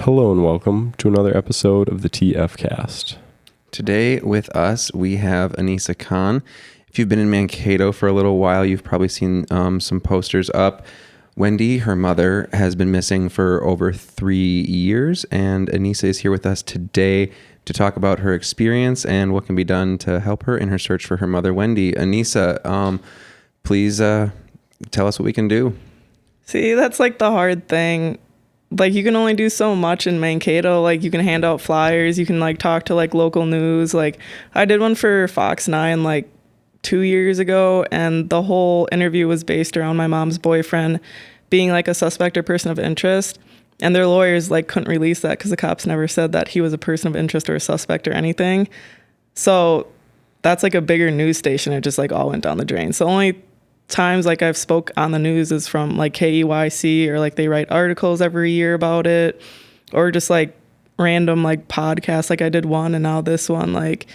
Hello and welcome to another episode of the TF Cast. Today with us, we have Aneisah Khan. If you've been in Mankato for a little while, you've probably seen some posters up. Wendy, her mother, has been missing for over 3 years, and Aneisah is here with us today to talk about her experience and what can be done to help her in her search for her mother, Wendy. Aneisah, please tell us what we can do. See, that's like the hard thing. Like, you can only do so much in Mankato. Like, you can hand out flyers, you can like talk to like local news. Like, I did one for Fox 9 like 2 years ago, and the whole interview was based around my mom's boyfriend being like a suspect or person of interest, and their lawyers like couldn't release that because the cops never said that he was a person of interest or a suspect or anything. So that's like a bigger news station. It just like all went down the drain. So only times like I've spoke on the news is from like KEYC, or like they write articles every year about it, or just like random like podcasts. Like I did one and now this one. Like,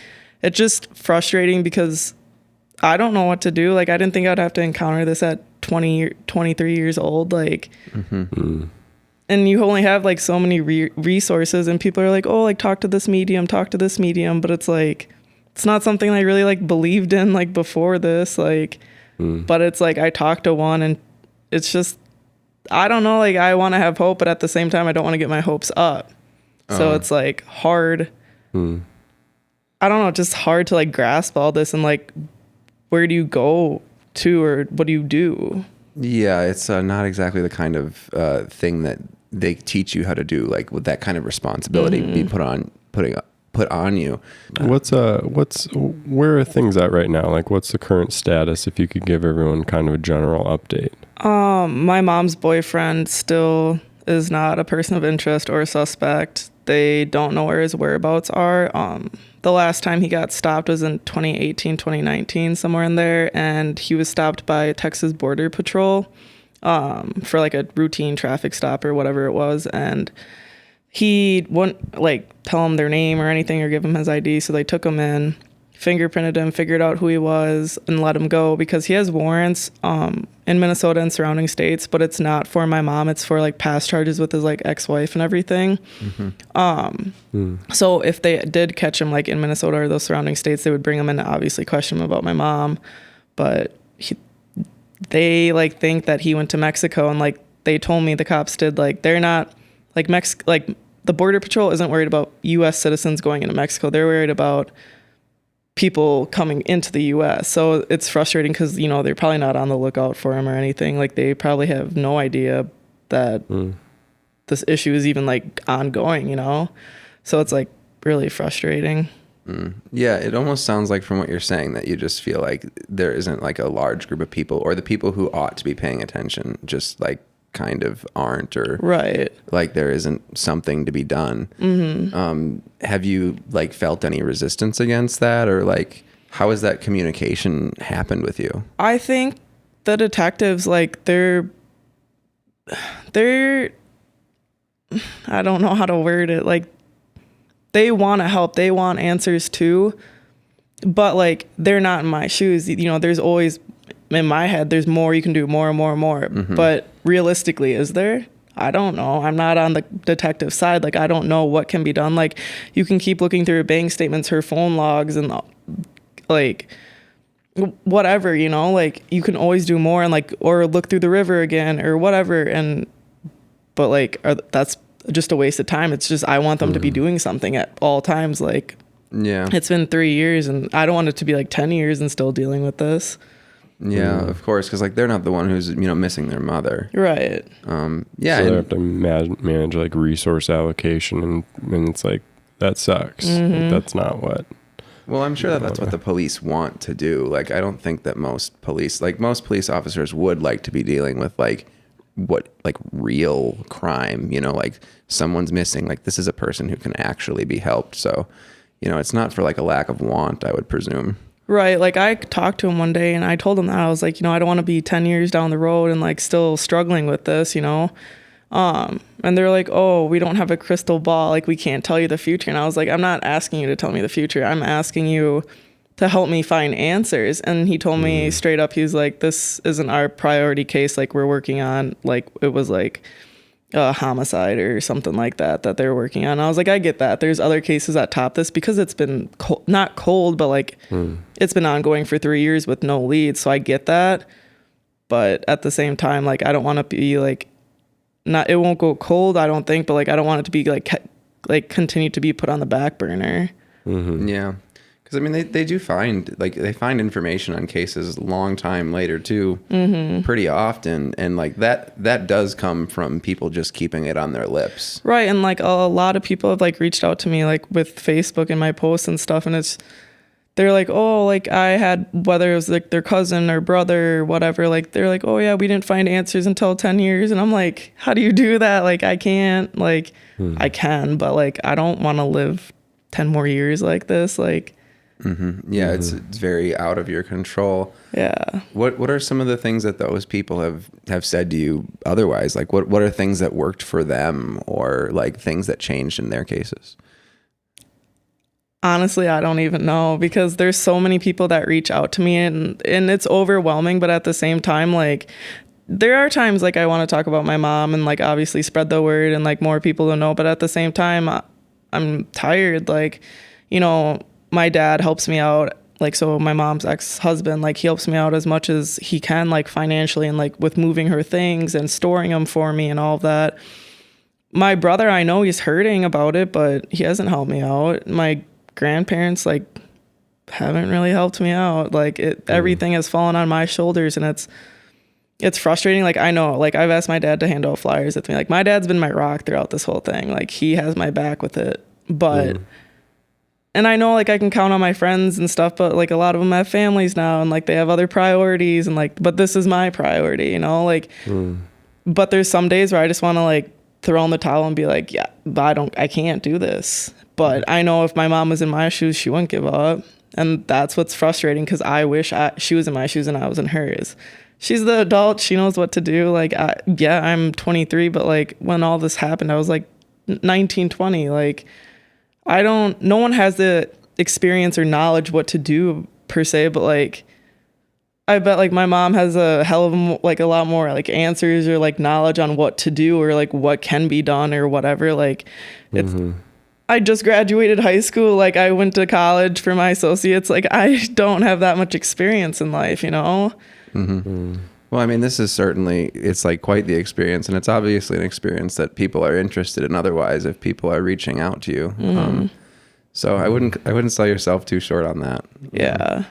it's just frustrating because I don't know what to do. Like, I didn't think I'd have to encounter this at 23 years old. Like, and you only have like so many resources, and people are like, oh, like talk to this medium. But it's like, it's not something I really like believed in like before this. Like, but it's like I talked to one, and it's just, I don't know, like I want to have hope, but at the same time I don't want to get my hopes up. So it's like hard. I don't know, just hard to like grasp all this, and like, where do you go to, or what do you do? Yeah, it's not exactly the kind of thing that they teach you how to do, like with that kind of responsibility being put on you. Where are things at right now? Like, what's the current status, if you could give everyone kind of a general update? My mom's boyfriend still is not a person of interest or a suspect. They don't know where his whereabouts are. The last time he got stopped was in 2018, 2019, somewhere in there, and he was stopped by Texas Border Patrol for like a routine traffic stop or whatever it was, and he wouldn't like tell him their name or anything or give him his ID, so they took him in, fingerprinted him, figured out who he was, and let him go because he has warrants in Minnesota and surrounding states, but it's not for my mom. It's for like past charges with his like ex-wife and everything. So if they did catch him like in Minnesota or those surrounding states, they would bring him in to obviously question him about my mom. But they like think that he went to Mexico, and like they told me the cops did, like they're not like like the Border Patrol isn't worried about U.S. citizens going into Mexico. They're worried about people coming into the U.S. So it's frustrating because, you know, they're probably not on the lookout for him or anything. Like, they probably have no idea that this issue is even like ongoing, you know? So it's like really frustrating. Yeah, it almost sounds like from what you're saying that you just feel like there isn't like a large group of people, or the people who ought to be paying attention just like kind of aren't, or right, like there isn't something to be done. Have you like felt any resistance against that, or like how has that communication happened with you? I think the detectives, like they're I don't know how to word it, like they want to help, they want answers too, but like they're not in my shoes. You know, there's always in my head, there's more you can do, more and more and more. But realistically, is there? I don't know. I'm not on the detective side. Like, I don't know what can be done. Like, you can keep looking through her bank statements, her phone logs, and like whatever, you know, like you can always do more, and like, or look through the river again or whatever. And, but like, that's just a waste of time. It's just, I want them to be doing something at all times. Like, yeah, it's been 3 years, and I don't want it to be like 10 years and still dealing with this. Yeah, of course, because like they're not the one who's, you know, missing their mother, right? Yeah, so they have to manage like resource allocation, and it's like that sucks. Like, that's not what. Well, I'm sure that's what the police want to do. Like, I don't think that most police officers would like to be dealing with like real crime. You know, like someone's missing. Like, this is a person who can actually be helped. So, you know, it's not for like a lack of want, I would presume. Right. Like, I talked to him one day and I told him that I was like, you know, I don't want to be 10 years down the road and like still struggling with this, you know? And they're like, oh, we don't have a crystal ball. Like, we can't tell you the future. And I was like, I'm not asking you to tell me the future. I'm asking you to help me find answers. And he told me straight up, he's like, this isn't our priority case. Like, we're working on, like, it was like a homicide or something like that they're working on. I was like, I get that. There's other cases that top this because it's been not cold, but like it's been ongoing for 3 years with no lead. So I get that. But at the same time, like, I don't want to be like, not, it won't go cold, I don't think, but like, I don't want it to be like continue to be put on the back burner. Yeah. Because I mean, they do find, like, they find information on cases long time later too, pretty often, and like that does come from people just keeping it on their lips, right? And like a lot of people have like reached out to me like with Facebook and my posts and stuff, and they're like, oh, like I had, whether it was like their cousin or brother or whatever, like they're like, oh yeah, we didn't find answers until 10 years, and I'm like, how do you do that? Like I can't, like I can, but like I don't want to live 10 more years like this, like. Yeah, it's very out of your control. Yeah. What are some of the things that those people have said to you otherwise? Like what are things that worked for them, or like things that changed in their cases? Honestly, I don't even know, because there's so many people that reach out to me, and it's overwhelming, but at the same time, like there are times like I want to talk about my mom and like obviously spread the word and like more people to know, but at the same time I'm tired. Like, you know, my dad helps me out, like, so my mom's ex-husband, like he helps me out as much as he can, like financially, and like with moving her things and storing them for me and all of that. My brother, I know he's hurting about it, but he hasn't helped me out. My grandparents like haven't really helped me out. Like everything has fallen on my shoulders, and it's frustrating. Like I know, like I've asked my dad to hand out flyers with me. Like my dad's been my rock throughout this whole thing. Like he has my back with it, but and I know like I can count on my friends and stuff, but like a lot of them have families now, and like they have other priorities, and like, but this is my priority, you know, like, but there's some days where I just want to like throw in the towel and be like, yeah, but I can't do this. But I know if my mom was in my shoes, she wouldn't give up. And that's what's frustrating, because I wish she was in my shoes and I was in hers. She's the adult. She knows what to do. Like, I'm 23, but like when all this happened, I was like 19, 20. Like, no one has the experience or knowledge what to do per se, but like, I bet like my mom has a hell of like a lot more like answers or like knowledge on what to do or like what can be done or whatever. Like I just graduated high school. Like I went to college for my associates. Like I don't have that much experience in life, you know? Well, I mean, this is certainly, it's like quite the experience, and it's obviously an experience that people are interested in otherwise if people are reaching out to you. So I wouldn't sell yourself too short on that. Yeah.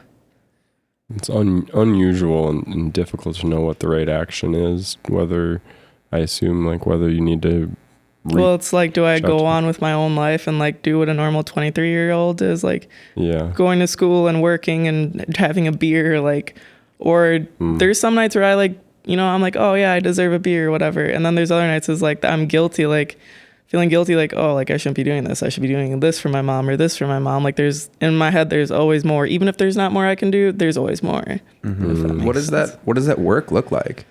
It's unusual and difficult to know what the right action is, whether you need to well, it's like, do I go on with my own life and like do what a normal 23-year-old is, like going to school and working and having a beer, like, or there's some nights where I like, you know, I'm like, oh yeah, I deserve a beer or whatever. And then there's other nights is like, I'm guilty, like feeling guilty, like, oh, like I shouldn't be doing this. I should be doing this for my mom or this for my mom. Like there's, in my head, there's always more. Even if there's not more I can do, there's always more. What does that work look like?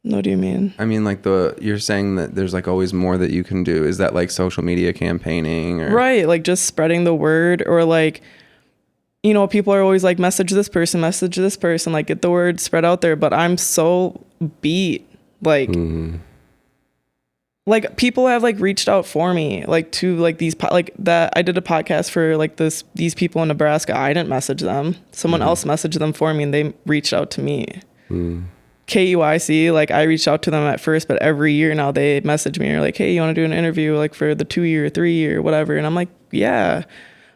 What do you mean? I mean, like you're saying that there's like always more that you can do. Is that like social media campaigning or? Right. Like just spreading the word, or like, you know, people are always like, message this person, like get the word spread out there. But I'm so beat. Like, like people have like reached out for me, like to like these, like that I did a podcast for like these people in Nebraska. I didn't message them. Someone else messaged them for me, and they reached out to me. KUIC, like I reached out to them at first, but every year now they message me and are like, hey, you want to do an interview like for the 2-year, 3-year, whatever. And I'm like, yeah.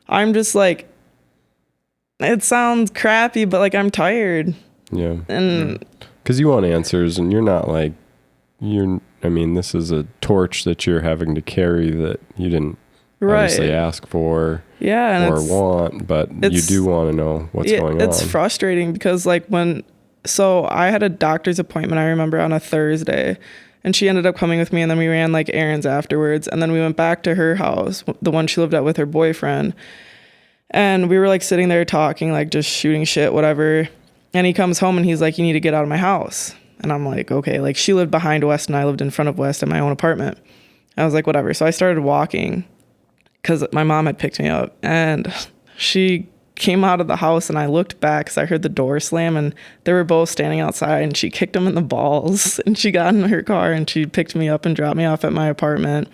I'm just like, it sounds crappy, but like I'm tired. Yeah. And because you want answers, and you're not like, I mean, this is a torch that you're having to carry that you didn't obviously ask for or want, but you do want to know what's going on. It's frustrating because like so I had a doctor's appointment, I remember, on a Thursday, and she ended up coming with me, and then we ran like errands afterwards, and then we went back to her house, the one she lived at with her boyfriend, and we were like sitting there talking, like just shooting shit, whatever, and he comes home and he's like, you need to get out of my house. And I'm like, okay. Like she lived behind West and I lived in front of West in my own apartment. I was like, whatever. So I started walking because my mom had picked me up, and she came out of the house and I looked back because I heard the door slam and they were both standing outside, and she kicked him in the balls and she got in her car and she picked me up and dropped me off at my apartment.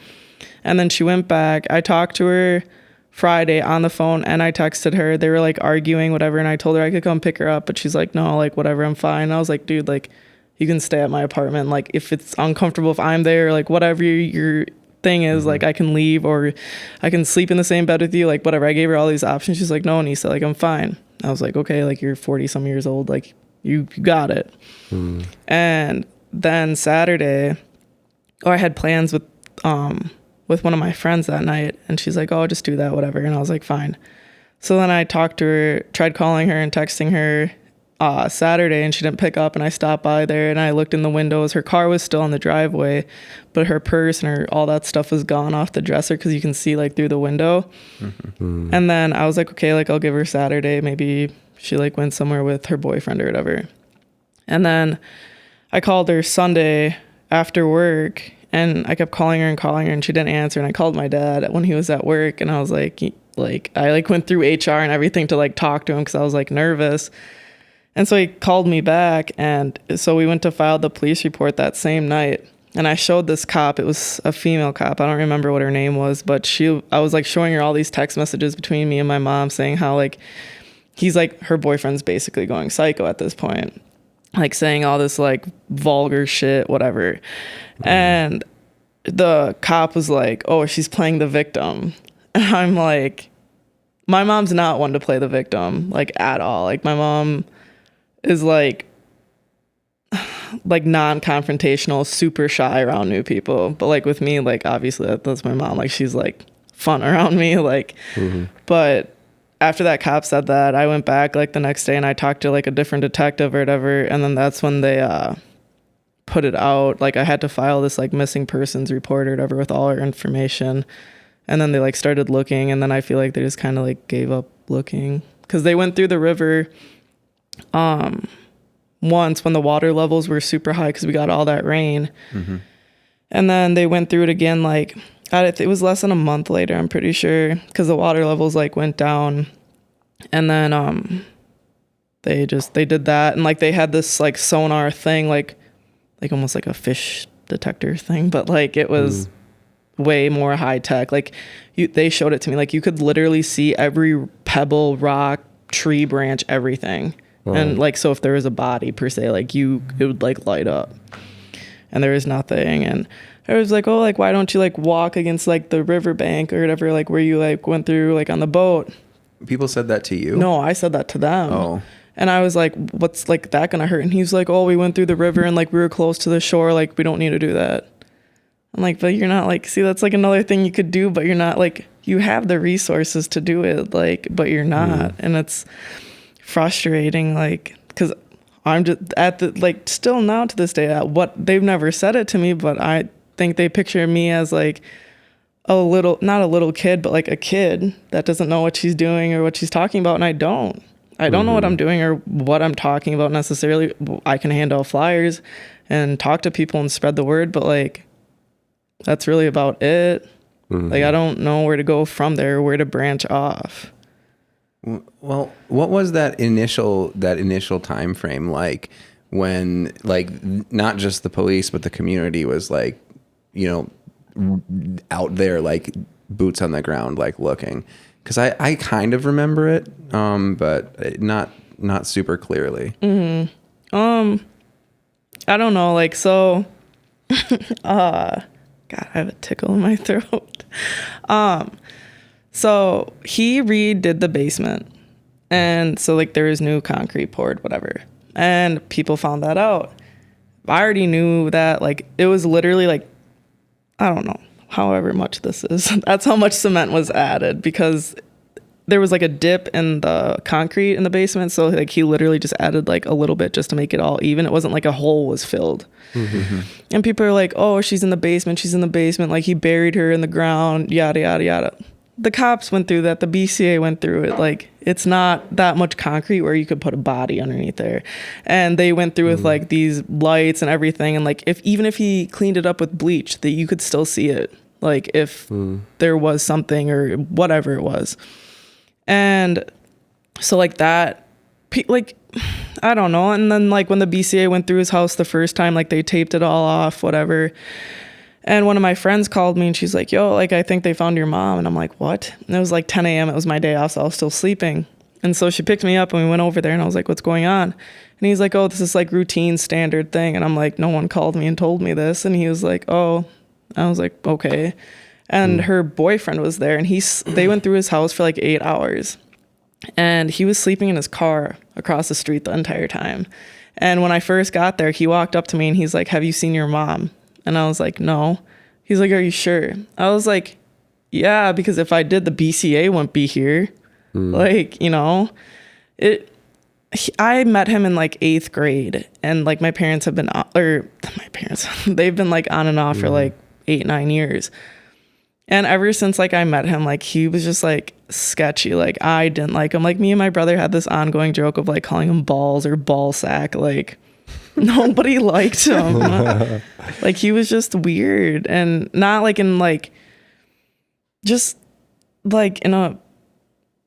And then she went back. I talked to her Friday on the phone and I texted her. They were like arguing, whatever, and I told her I could come pick her up, but she's like, no, like whatever, I'm fine. And I was like, dude, like you can stay at my apartment. Like if it's uncomfortable, if I'm there, like whatever your thing is, like I can leave or I can sleep in the same bed with you, like whatever. I gave her all these options. She's like, no, Aneisah, like I'm fine. I was like, okay, like you're 40 some years old, like you got it. And then Saturday, I had plans with one of my friends that night, and she's like, oh, just do that, whatever. And I was like, fine. So then I talked to her, tried calling her and texting her Saturday, and she didn't pick up, and I stopped by there and I looked in the windows. Her car was still in the driveway, but her purse and all that stuff was gone off the dresser because you can see like through the window. And then I was like, okay, like I'll give her Saturday. Maybe she like went somewhere with her boyfriend or whatever. And then I called her Sunday after work, and I kept calling her and she didn't answer. And I called my dad when he was at work, and I was like I like went through HR and everything to like talk to him because I was like nervous. And so he called me back, and so we went to file the police report that same night. And I showed this cop. It was a female cop. I don't remember what her name was, but I was like showing her all these text messages between me and my mom saying how like he's like, her boyfriend's basically going psycho at this point, like saying all this like vulgar shit, whatever. And the cop was like, oh, she's playing the victim. And I'm like, my mom's not one to play the victim, like at all. Like my mom is like non-confrontational, super shy around new people. But like with me, like obviously that's my mom. Like she's like fun around me. Like, but after that cop said that, I went back like the next day and I talked to like a different detective or whatever. And then that's when they put it out. Like I had to file this like missing persons report or whatever with all our information. And then they like started looking, and then I feel like they just kind of like gave up looking because they went through the river once when the water levels were super high because we got all that rain. And then they went through it again like it was less than a month later, I'm pretty sure, because the water levels like went down. And then they did that, and like they had this like sonar thing, like almost like a fish detector thing, but like it was way more high tech. Like they showed it to me, like you could literally see every pebble, rock, tree branch, everything. And like, so if there was a body per se, like it would like light up, and there was nothing. And I was like, oh, like why don't you like walk against like the riverbank or whatever, like where you like went through like on the boat. People said that to you? No, I said that to them. And I was like, what's like that gonna hurt? And he's like, oh, we went through the river and like we were close to the shore, like we don't need to do that. I'm like, but you're not like, see, that's like another thing you could do, but you're not like, you have the resources to do it, like, but you're not. And it's frustrating, like, because I'm just at the, like, still now to this day, what they've never said it to me, but I think they picture me as like not a little kid, but like a kid that doesn't know what she's doing or what she's talking about. And I don't know what I'm doing or what I'm talking about necessarily. I can hand out flyers and talk to people and spread the word, but like, that's really about it. Like, I don't know where to go from there, where to branch off. Well, what was that initial time frame like when, like, not just the police but the community was like, you know, out there, like boots on the ground, like looking? Because I kind of remember it, but not super clearly. I don't know, like, so God, I have a tickle in my throat. So he redid the basement, and so like there was new concrete poured, whatever, and people found that out. I already knew that, like, it was literally like, I don't know, however much this is, that's how much cement was added, because there was like a dip in the concrete in the basement. So like he literally just added like a little bit just to make it all even. It wasn't like a hole was filled. And people are like, oh, she's in the basement. Like he buried her in the ground, yada, yada, yada. The cops went through that. The BCA went through it. Like, it's not that much concrete where you could put a body underneath there. And they went through with like these lights and everything. And like, even if he cleaned it up with bleach, that you could still see it. Like if there was something or whatever it was. And So like that, like, I don't know. And then like when the BCA went through his house the first time, like they taped it all off, whatever. And one of my friends called me and she's like, yo, like, I think they found your mom. And I'm like, what? And it was like 10 a.m. It was my day off, so I was still sleeping. And so she picked me up and we went over there and I was like, what's going on? And he's like, oh, this is like routine standard thing. And I'm like, no one called me and told me this. And he was like, oh. I was like, okay. And her boyfriend was there and they went through his house for like 8 hours. And he was sleeping in his car across the street the entire time. And when I first got there, he walked up to me and he's like, have you seen your mom? And I was like, no. He's like, are you sure? I was like, yeah, because if I did, the BCA wouldn't be here. Like, you know, I met him in like 8th grade and like my parents have been, they've been like on and off for like 8-9 years. And ever since like I met him, like he was just like sketchy. Like I didn't like him. Like me and my brother had this ongoing joke of like calling him balls or ball sack. Like nobody liked him. Like he was just weird and not like in like, just like in a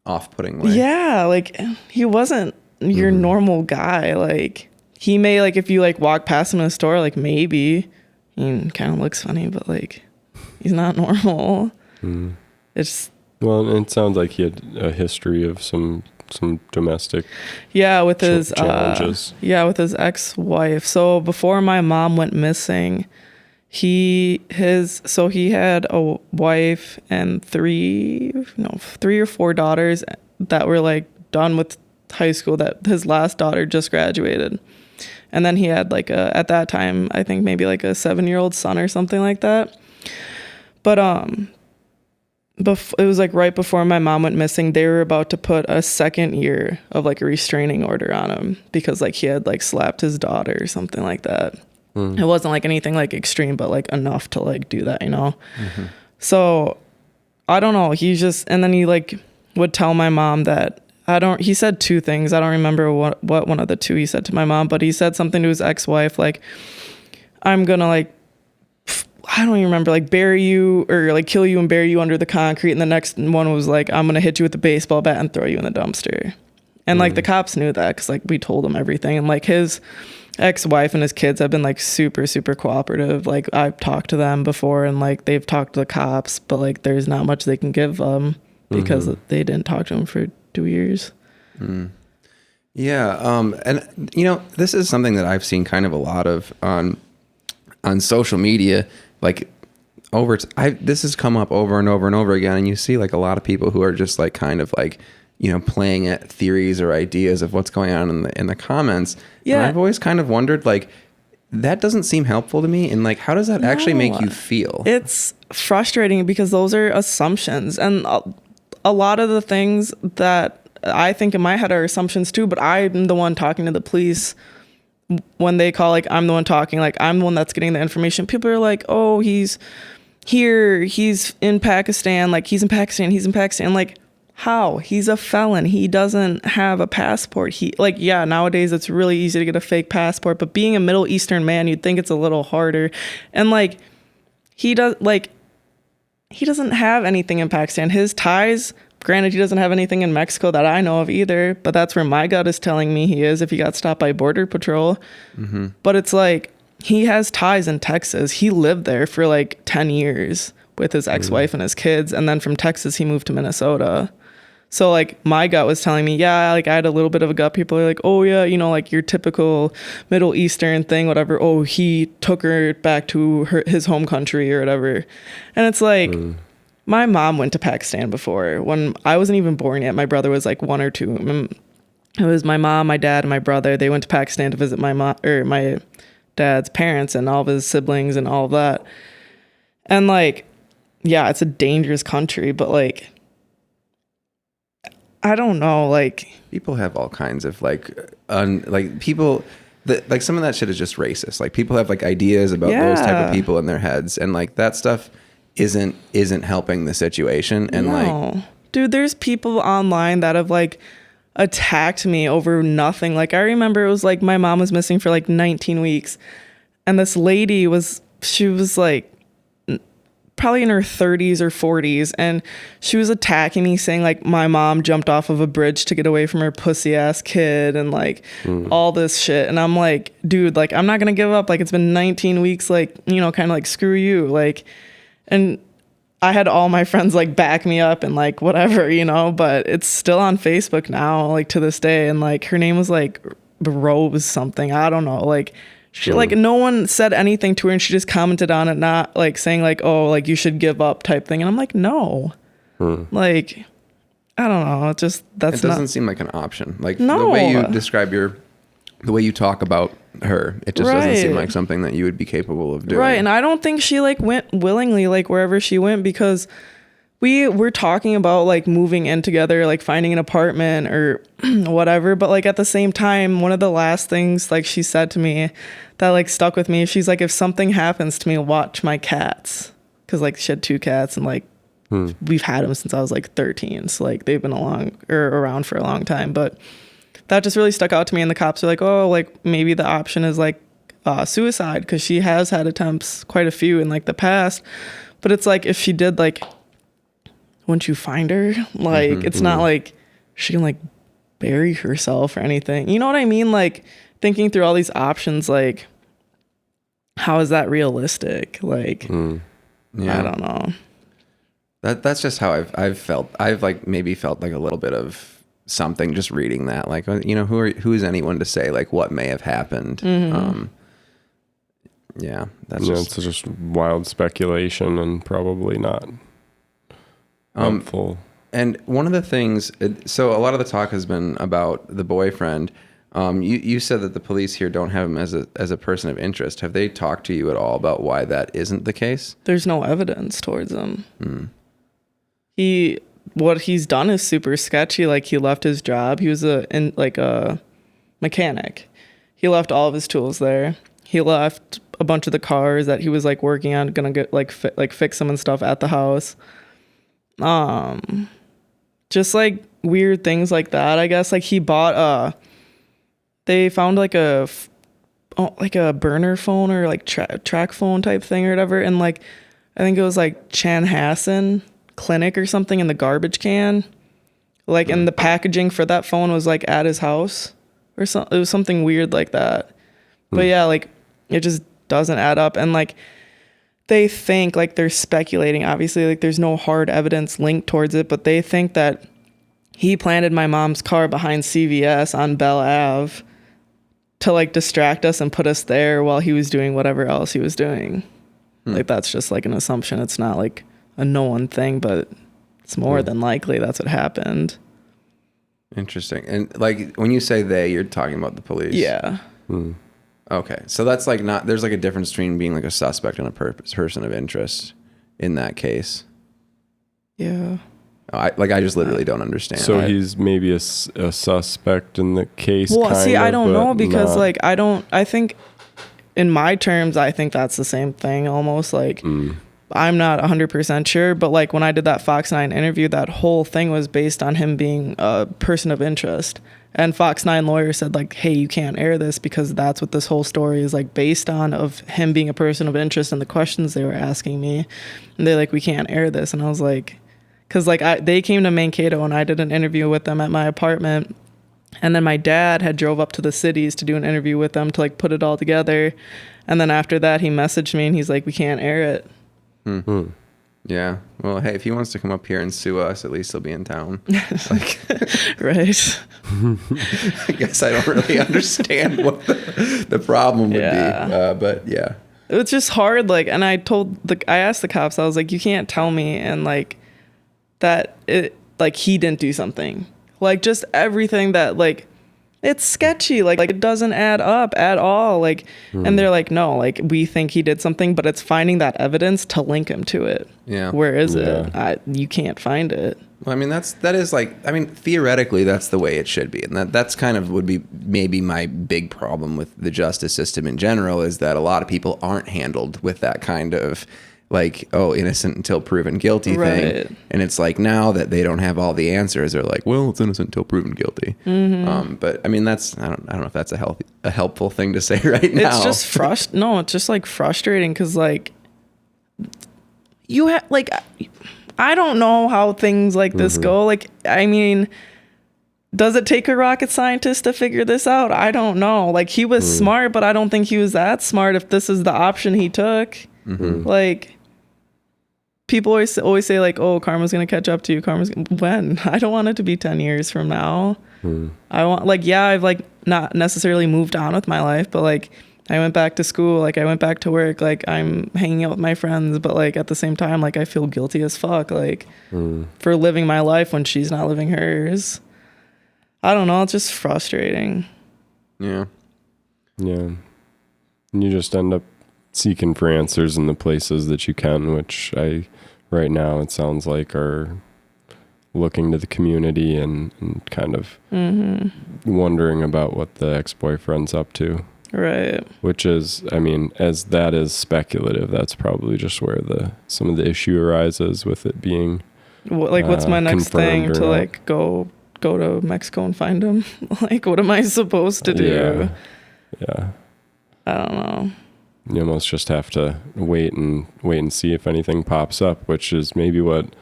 off-putting way. Yeah. Like he wasn't your normal guy. Like he may like, if you like walk past him in a store, like maybe he kind of looks funny, but like he's not normal. It's well, it sounds like he had a history of some domestic with his challenges. With his ex-wife. So before my mom went missing, he had a wife and 3 or 4 daughters that were like done with high school, that his last daughter just graduated. And then he had like at that time, I think maybe like a 7-year-old son or something like that. But it was like right before my mom went missing, they were about to put a 2nd year of like a restraining order on him because like he had like slapped his daughter or something like that. It wasn't like anything like extreme, but like enough to like do that, you know? So I don't know. And then he like would tell my mom that he said 2 things. I don't remember what one of the 2 he said to my mom, but he said something to his ex-wife, like, I'm gonna like, I don't even remember, like bury you or like kill you and bury you under the concrete. And the next one was like, I'm gonna hit you with a baseball bat and throw you in the dumpster. And like the cops knew that because like we told them everything. And like his ex-wife and his kids have been like super, super cooperative. Like I've talked to them before and like they've talked to the cops, but like there's not much they can give them because they didn't talk to him for 2 years. Yeah. And you know, this is something that I've seen kind of a lot of on social media. Like this has come up over and over and over again. And you see like a lot of people who are just like kind of like, you know, playing at theories or ideas of what's going on in the comments. Yeah. And I've always kind of wondered, like, that doesn't seem helpful to me. And like, how does that actually make you feel? It's frustrating because those are assumptions. And a lot of the things that I think in my head are assumptions too, but I'm the one talking to the police when they call, like, I'm the one talking, like, I'm the one that's getting the information. People are like, oh, he's here, he's in Pakistan, like, he's in Pakistan. Like, how? He's a felon. He doesn't have a passport. Nowadays it's really easy to get a fake passport, but being a Middle Eastern man, you'd think it's a little harder. And like, he doesn't have anything in Pakistan. His ties, granted, he doesn't have anything in Mexico that I know of either, but that's where my gut is telling me he is if he got stopped by Border Patrol. But it's like, he has ties in Texas. He lived there for like 10 years with his ex-wife and his kids. And then from Texas, he moved to Minnesota. So like my gut was telling me, yeah, like I had a little bit of a gut. People are like, oh yeah, you know, like your typical Middle Eastern thing, whatever. Oh, he took her back to his home country or whatever. And it's like, my mom went to Pakistan before when I wasn't even born yet. My brother was like 1 or 2. It was my mom, my dad, and my brother. They went to Pakistan to visit my dad's parents and all of his siblings and all of that. And like, yeah, it's a dangerous country, but like, I don't know, like, people have all kinds of like people that like some of that shit is just racist. Like people have like ideas about those type of people in their heads, and like that stuff isn't helping the situation. And like, dude, there's people online that have like attacked me over nothing. Like I remember it was like my mom was missing for like 19 weeks, and this lady she was like probably in her 30s or 40s, and she was attacking me, saying like my mom jumped off of a bridge to get away from her pussy ass kid and like all this shit. And I'm like, dude, like I'm not gonna give up. Like it's been 19 weeks, like, you know, kind of like screw you. Like, and I had all my friends like back me up and like whatever, you know, but it's still on Facebook now, like to this day. And like her name was like Rose something, I don't know, like she like no one said anything to her, and she just commented on it, not like saying like, oh, like you should give up type thing. And I'm like, no, like I don't know, it just it doesn't seem like an option. Like no. The way you describe the way you talk about her, it just doesn't seem like something that you would be capable of doing. Right. And I don't think she like went willingly like wherever she went, because we were talking about like moving in together, like finding an apartment or whatever. But like at the same time, one of the last things like she said to me that like stuck with me, she's like, if something happens to me, watch my cats. Cause like she had 2 cats, and like we've had them since I was like 13. So like they've been around for a long time. But that just really stuck out to me. And the cops are like, oh, like maybe the option is like suicide, because she has had attempts, quite a few in like the past. But it's like, if she did, like, once you find her, like it's not like she can like bury herself or anything, you know what I mean? Like thinking through all these options, like how is that realistic? Like I don't know. That's just how I've felt. I've like maybe felt like a little bit of something just reading that, like, you know, who is anyone to say like what may have happened? That's it's just wild speculation and probably not helpful. And one of the things, so a lot of the talk has been about the boyfriend. You said that the police here don't have him as a person of interest. Have they talked to you at all about why that isn't the case? There's no evidence towards him. What he's done is super sketchy. Like he left his job. He was a mechanic. He left all of his tools there. He left a bunch of the cars that he was like working on, gonna get fix them and stuff at the house. Just like weird things like that, I guess. Like he bought they found like a burner phone or like track phone type thing or whatever, and like I think it was like Chanhassen Clinic or something in the garbage can, like, and the packaging for that phone was like at his house or something. It was something weird like that. But yeah, like it just doesn't add up. And like they think, like they're speculating, obviously, like there's no hard evidence linked towards it, but they think that he planted my mom's car behind CVS on Bell Ave to like distract us and put us there while he was doing whatever else he was doing. Like that's just like an assumption. It's not like a known thing, but it's more than likely that's what happened. Interesting. And like when you say they, you're talking about the police. Yeah. Okay. So that's like not, there's like a difference between being like a suspect and a person of interest in that case. Yeah. I just literally don't understand. So he's maybe a suspect in the case. Well, see, I don't know, because like I think in my terms, I think that's the same thing almost. Like I'm not 100% sure, but like when I did that Fox 9 interview, that whole thing was based on him being a person of interest. And Fox 9 lawyer said like, hey, you can't air this because that's what this whole story is like based on, of him being a person of interest and the questions they were asking me. And they're like, we can't air this. And I was like, because like they came to Mankato and I did an interview with them at my apartment. And then my dad had drove up to the cities to do an interview with them to like put it all together. And then after that, he messaged me and he's like, we can't air it. Yeah. Well, hey, if he wants to come up here and sue us, at least he'll be in town. Like, right. I guess I don't really understand what the problem would be. But yeah. It's just hard. Like, and I asked the cops, I was like, you can't tell me and like that it, like he didn't do something. Like just everything that like, it's sketchy. Like it doesn't add up at all. Like, and they're like, no, like we think he did something, but it's finding that evidence to link him to it. Yeah. Where is it? You can't find it. Well, I mean, that is like, I mean, theoretically, that's the way it should be. And that's kind of would be maybe my big problem with the justice system in general, is that a lot of people aren't handled with that kind of like, oh, innocent until proven guilty thing. And it's like now that they don't have all the answers, they're like, well, it's innocent until proven guilty. But I mean, that's, I don't know if that's a helpful thing to say right now. It's just it's just like frustrating because like you have like, I don't know how things like this go. Like, I mean, does it take a rocket scientist to figure this out? I don't know. Like, he was smart, but I don't think he was that smart if this is the option he took. Like, people always say like, oh, karma's gonna catch up to you. When? I don't want it to be 10 years from now. I want, like, yeah, I've like not necessarily moved on with my life, but like I went back to school, like I went back to work, like I'm hanging out with my friends, but like at the same time, like I feel guilty as fuck, like for living my life when she's not living hers. I don't know. It's just frustrating. Yeah. Yeah. And you just end up seeking for answers in the places that you can, which right now it sounds like are looking to the community and kind of wondering about what the ex-boyfriend's up to. Right. Which is, I mean, as that is speculative, that's probably just where some of the issue arises with it being like what's my next thing to like go to Mexico and find him? Like, what am I supposed to do? Yeah. I don't know. You almost just have to wait and see if anything pops up, which is maybe what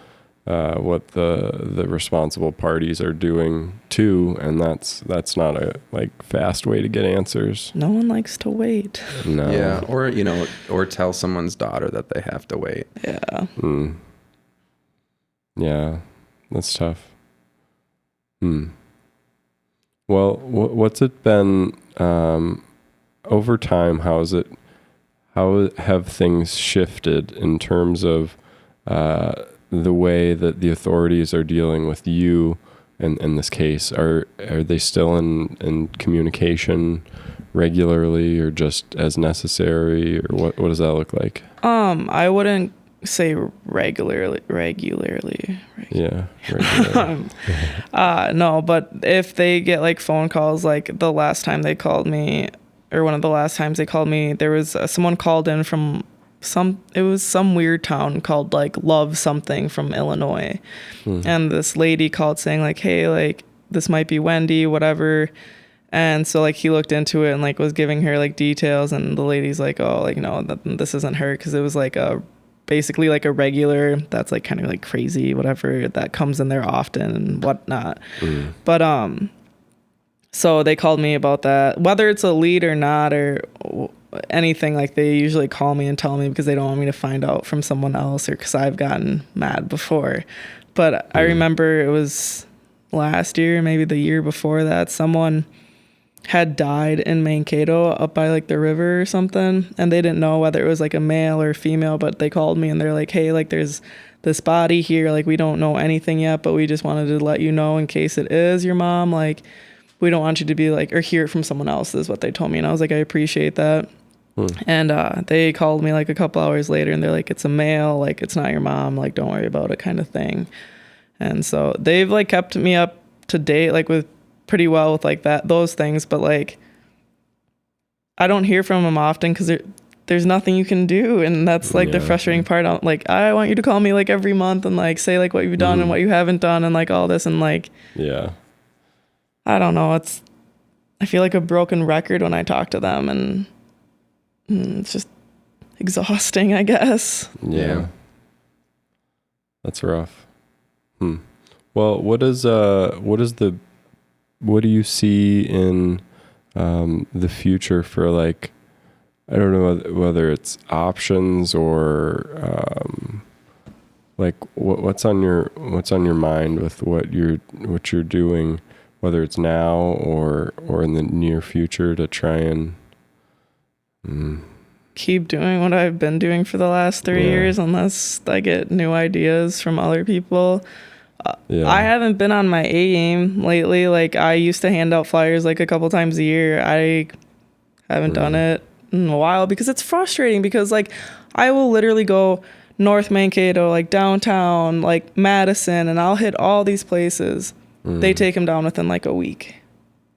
the responsible parties are doing too, and that's not a like fast way to get answers. No one likes to wait. No. Yeah, or tell someone's daughter that they have to wait. Yeah. Yeah, that's tough. Well, what's it been over time? How have things shifted in terms of the way that the authorities are dealing with you in this case? Are they still in communication regularly or just as necessary, or what does that look like? I wouldn't say regularly. Yeah, regularly. No, but if they get like phone calls, like the last time they called me, or one of the last times they called me, there was someone called in from it was some weird town called like Love something from Illinois. And this lady called saying like, hey, like this might be Wendy, whatever. And so like he looked into it and like was giving her like details, and the lady's like, oh, like no, this isn't her, because it was like basically like a regular that's like kind of like crazy, whatever, that comes in there often and whatnot. But so they called me about that, whether it's a lead or not or anything. Like they usually call me and tell me because they don't want me to find out from someone else, or because I've gotten mad before. But I remember it was last year, maybe the year before that, someone had died in Mankato up by like the river or something, and they didn't know whether it was like a male or female, but they called me and they're like, hey, like there's this body here, like we don't know anything yet, but we just wanted to let you know in case it is your mom, like we don't want you to be like, or hear it from someone else, is what they told me. And I was like, I appreciate that. And they called me like a couple hours later and they're like, it's a male, like it's not your mom, like don't worry about it, kind of thing. And so they've like kept me up to date, like with pretty well with like those things, but like I don't hear from them often because there's nothing you can do, and that's like the frustrating part. Like I want you to call me like every month and like say like what you've done and what you haven't done and like all this, and like I don't know, I feel like a broken record when I talk to them, and it's just exhausting, I guess. Yeah. That's rough. Well, what do you see in the future for like, I don't know whether it's options or like what's on your mind with what you're doing, whether it's now or in the near future, to try and keep doing what I've been doing for the last 3 years, unless I get new ideas from other people. I haven't been on my A game lately. Like I used to hand out flyers like a couple times a year. I haven't done it in a while because it's frustrating, because like I will literally go North Mankato, like downtown, like Madison, and I'll hit all these places. They take them down within like a week.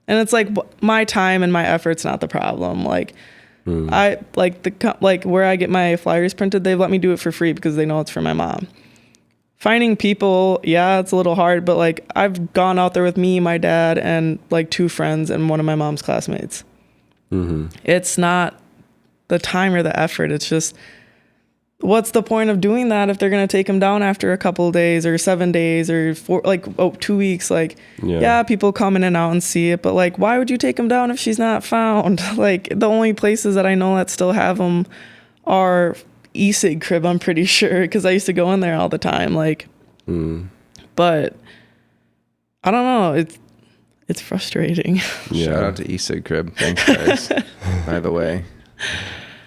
And it's like my time and my effort's not the problem. Like I like where I get my flyers printed, they've let me do it for free because they know it's for my mom. Finding people, it's a little hard, but like I've gone out there with me, my dad, and like 2 friends and one of my mom's classmates. It's not the time or the effort. It's just what's the point of doing that if they're going to take him down after a couple of days or 7 days or 2 weeks? Like, yeah, people come in and out and see it, but like, why would you take him down if she's not found? Like, the only places that I know that still have them are e-cig crib, I'm pretty sure, because I used to go in there all the time. Like, but I don't know. It's frustrating. Shout out to e-cig crib. Thanks, guys. By the way.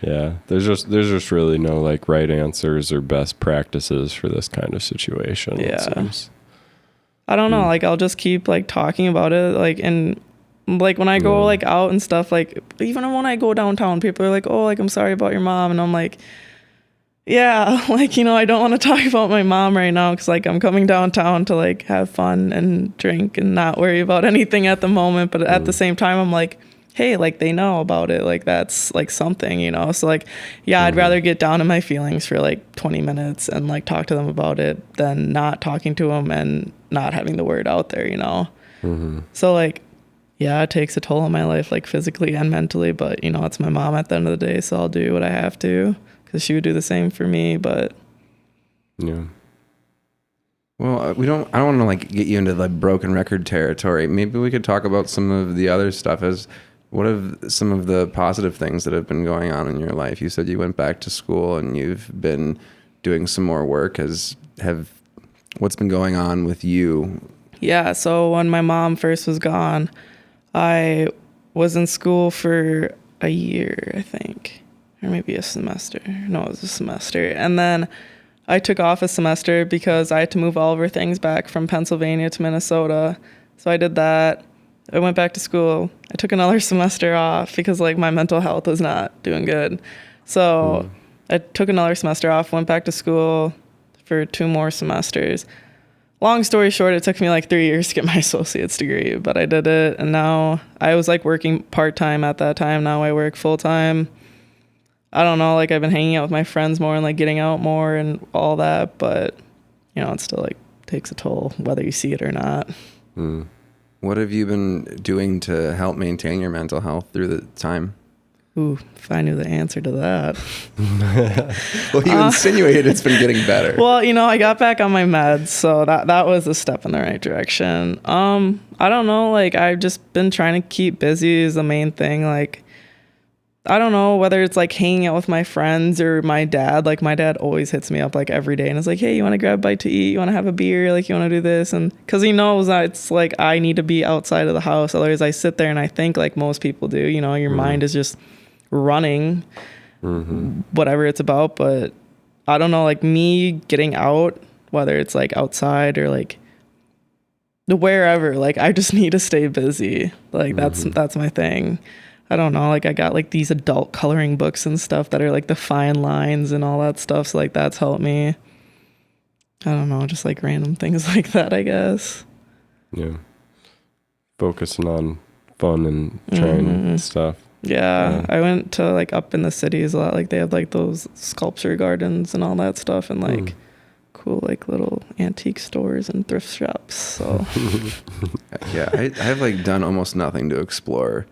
Yeah, there's just really no like right answers or best practices for this kind of situation. Yeah, I don't know. Like, I'll just keep like talking about it. Like, and like when I go like out and stuff, like even when I go downtown, people are like, "Oh, like I'm sorry about your mom," and I'm like, "Yeah, like, you know, I don't want to talk about my mom right now because like I'm coming downtown to like have fun and drink and not worry about anything at the moment." But at the same time, I'm like, hey, like they know about it, like that's like something, you know. So like, yeah, I'd rather get down in my feelings for like 20 minutes and like talk to them about it than not talking to them and not having the word out there, you know. So like, yeah, it takes a toll on my life, like physically and mentally, but you know, it's my mom at the end of the day, so I'll do what I have to because she would do the same for me. But yeah, well, I don't want to like get you into the broken record territory. Maybe we could talk about some of the other stuff. What are some of the positive things that have been going on in your life? You said you went back to school and you've been doing some more work. What's been going on with you? Yeah, so when my mom first was gone, I was in school for a year, I think, or maybe a semester. No, it was a semester. And then I took off a semester because I had to move all of our things back from Pennsylvania to Minnesota. So I did that. I went back to school. I took another semester off because like my mental health was not doing good. So I took another semester off, went back to school for 2 more semesters. Long story short, it took me like 3 years to get my associate's degree, but I did it. And now I was like working part-time at that time. Now I work full-time. I don't know, like I've been hanging out with my friends more and like getting out more and all that, but you know, it still like takes a toll whether you see it or not. What have you been doing to help maintain your mental health through the time? Ooh, if I knew the answer to that. Well, you insinuated it's been getting better. Well, you know, I got back on my meds, so that was a step in the right direction. I don't know, like I've just been trying to keep busy is the main thing. Like, I don't know whether it's like hanging out with my friends or my dad. Like my dad always hits me up like every day and is like, hey, you want to grab a bite to eat? You want to have a beer? Like you want to do this? And because he knows that it's like I need to be outside of the house. Otherwise I sit there and I think like most people do, you know, your mind is just running whatever it's about. But I don't know, like me getting out, whether it's like outside or like wherever, like I just need to stay busy. Like that's my thing. I don't know, like I got like these adult coloring books and stuff that are like the fine lines and all that stuff. So like that's helped me. I don't know, just like random things like that, I guess. Yeah. Focusing on fun and trying stuff. Yeah. I went to like up in the cities a lot. Like they have like those sculpture gardens and all that stuff and like cool like little antique stores and thrift shops. So yeah, I have like done almost nothing to explore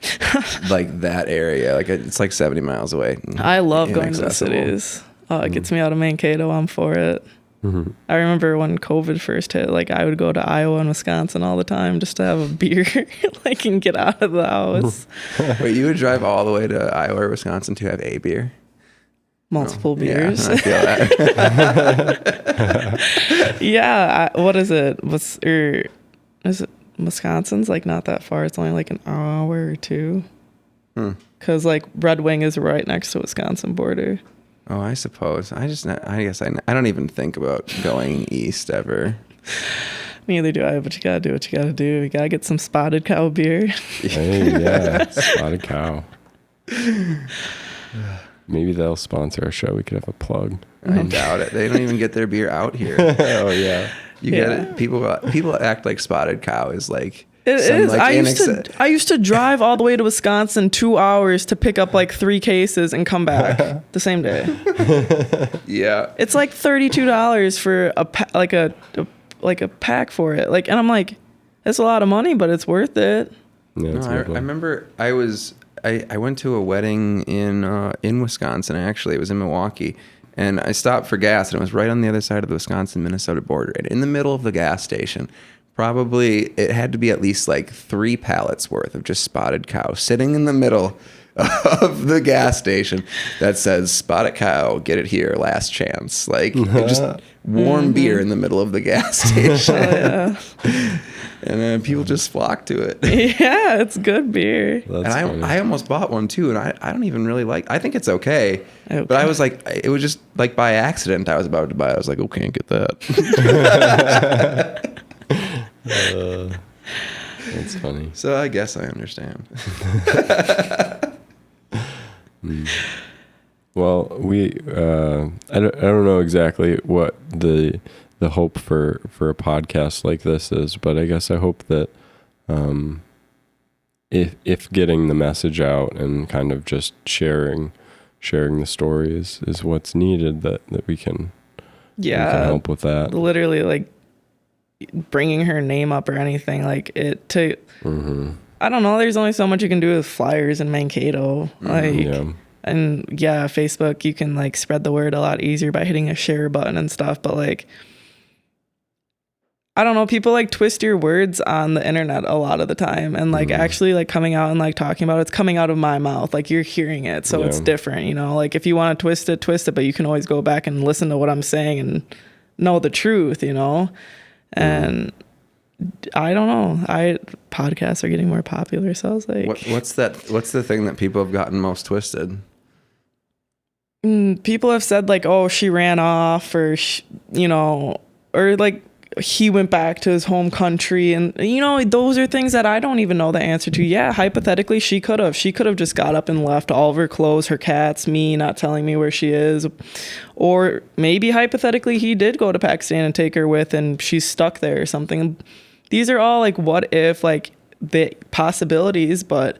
like that area. Like it's like 70 miles away. I love going to the cities. It gets me out of Mankato. I'm for it. I remember when COVID first hit, like I would go to Iowa and Wisconsin all the time just to have a beer, like and get out of the house. Wait, you would drive all the way to Iowa or Wisconsin to have a beer? Multiple beers. Yeah, I feel that. Yeah. What is it? Is it Wisconsin's like not that far? It's only like an hour or 2. Because like Red Wing is right next to Wisconsin border. Oh, I suppose. I guess I don't even think about going east ever. Neither do I, but you gotta do what you gotta do. You gotta get some Spotted Cow beer. Hey, yeah, Spotted Cow. Maybe they'll sponsor our show. We could have a plug. I doubt it. They don't even get their beer out here. Oh yeah, you get it. People act like Spotted Cow is like. It is. Like I used to drive all the way to Wisconsin 2 hours to pick up like 3 cases and come back the same day. Yeah, it's like $32 for a pack for it. Like, and I'm like, it's a lot of money, but it's worth it. Yeah, no, I remember I went to a wedding in Wisconsin. Actually, it was in Milwaukee, And I stopped for gas, and it was right on the other side of the Wisconsin-Minnesota border. And in the middle of the gas station, probably it had to be at least like 3 pallets worth of just spotted cow sitting in the middle of the gas station that says "Spotted Cow, get it here, last chance." Like just warm beer in the middle of the gas station. And people just flock to it. Yeah, it's good beer. And I almost bought one too, and I don't even really like. I think it's okay, but I was like, it was just like by accident I was about to buy it. I was like, oh, can't get that. That's funny. So I guess I understand. Well, I don't know exactly what the hope for a podcast like this is, but I guess I hope that if getting the message out and kind of just sharing the story is what's needed, that we can help with that. Literally, like bringing her name up or anything like it to. Mm-hmm. I don't know. There's only so much you can do with flyers in Mankato. And Facebook, you can like spread the word a lot easier by hitting a share button and stuff. But like, I don't know, people like twist your words on the internet a lot of the time, and like actually like coming out and like talking about it's coming out of my mouth. Like you're hearing it. So it's different, you know, like if you want to twist it, but you can always go back and listen to what I'm saying and know the truth, you know? And I don't know. Podcasts are getting more popular, so I was like, what's the thing that people have gotten most twisted? People have said like, oh, she ran off, or or like he went back to his home country, and those are things that I don't even know the answer to. Yeah, hypothetically, she could have just got up and left all of her clothes, her cats, me not telling me where she is, or maybe hypothetically he did go to Pakistan and take her with, and she's stuck there or something. These are all like what if, like the possibilities, but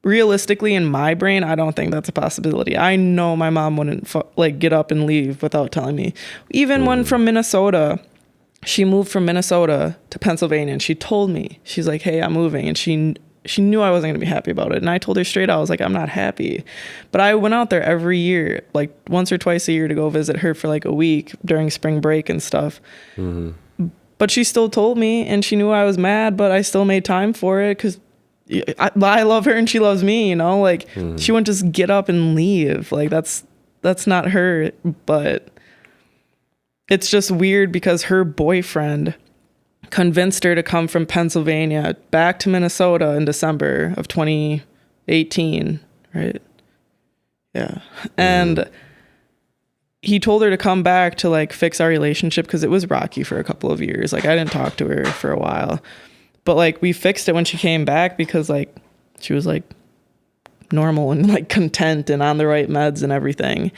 realistically in my brain, I don't think that's a possibility. I know my mom wouldn't get up and leave without telling me. Even when from Minnesota, she moved from Minnesota to Pennsylvania, and she told me, she's like, hey, I'm moving. And she knew I wasn't going to be happy about it. And I told her straight out, I was like, I'm not happy. But I went out there every year, like once or twice a year, to go visit her for like a week during spring break and stuff. Mm-hmm. But she still told me, and she knew I was mad, but I still made time for it because I love her and she loves me, like she wouldn't just get up and leave. Like that's not her. But it's just weird because her boyfriend convinced her to come from Pennsylvania back to Minnesota in December of 2018, right? Yeah. And he told her to come back to like fix our relationship because it was rocky for a couple of years. Like I didn't talk to her for a while, but like we fixed it when she came back because like she was like normal and like content and on the right meds and everything.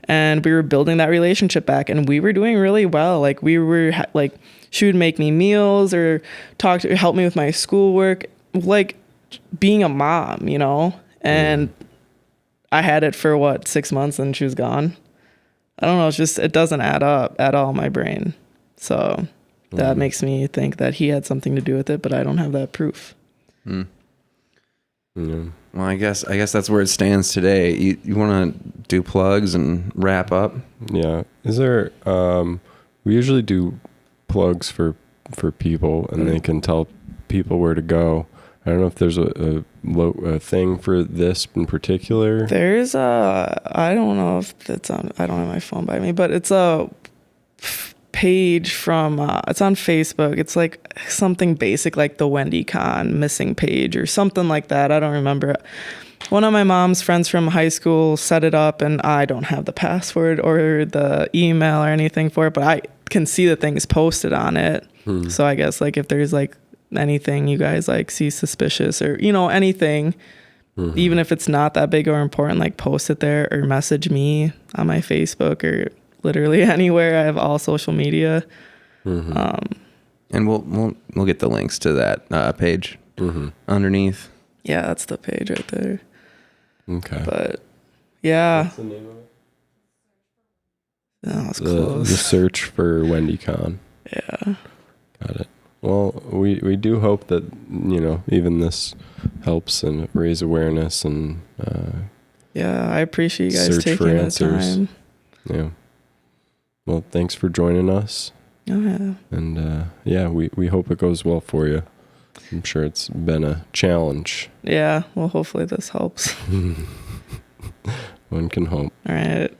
And we were building that relationship back, and we were doing really well. Like we were like, she would make me meals or help me with my schoolwork, like being a mom, and I had it for 6 months and she was gone. I don't know. It's just, it doesn't add up at all in my brain. So that makes me think that he had something to do with it, but I don't have that proof. Yeah. Well, I guess that's where it stands today. You want to do plugs and wrap up? Yeah. Is there, we usually do plugs for people, and they can tell people where to go. I don't know if there's a thing for this in particular. There's I don't know if it's on, I don't have my phone by me, but it's a page from, it's on Facebook. It's like something basic like the Wendy Khan missing page or something like that. I don't remember. One of my mom's friends from high school set it up, and I don't have the password or the email or anything for it, but I can see the things posted on it. So I guess like if there's like anything you guys like see suspicious or anything, even if it's not that big or important, like post it there or message me on my Facebook or literally anywhere. I have all social media. And we'll get the links to that page underneath. Yeah, that's the page right there. Okay. But yeah. What's the name of it? No, it's close. The search for Wendy Khan. Yeah. Got it. Well, we do hope that, even this helps and raise awareness and yeah, I appreciate you guys taking the time. Yeah. Well, thanks for joining us. Oh, yeah. And we hope it goes well for you. I'm sure it's been a challenge. Yeah. Well, hopefully this helps. One can hope. All right.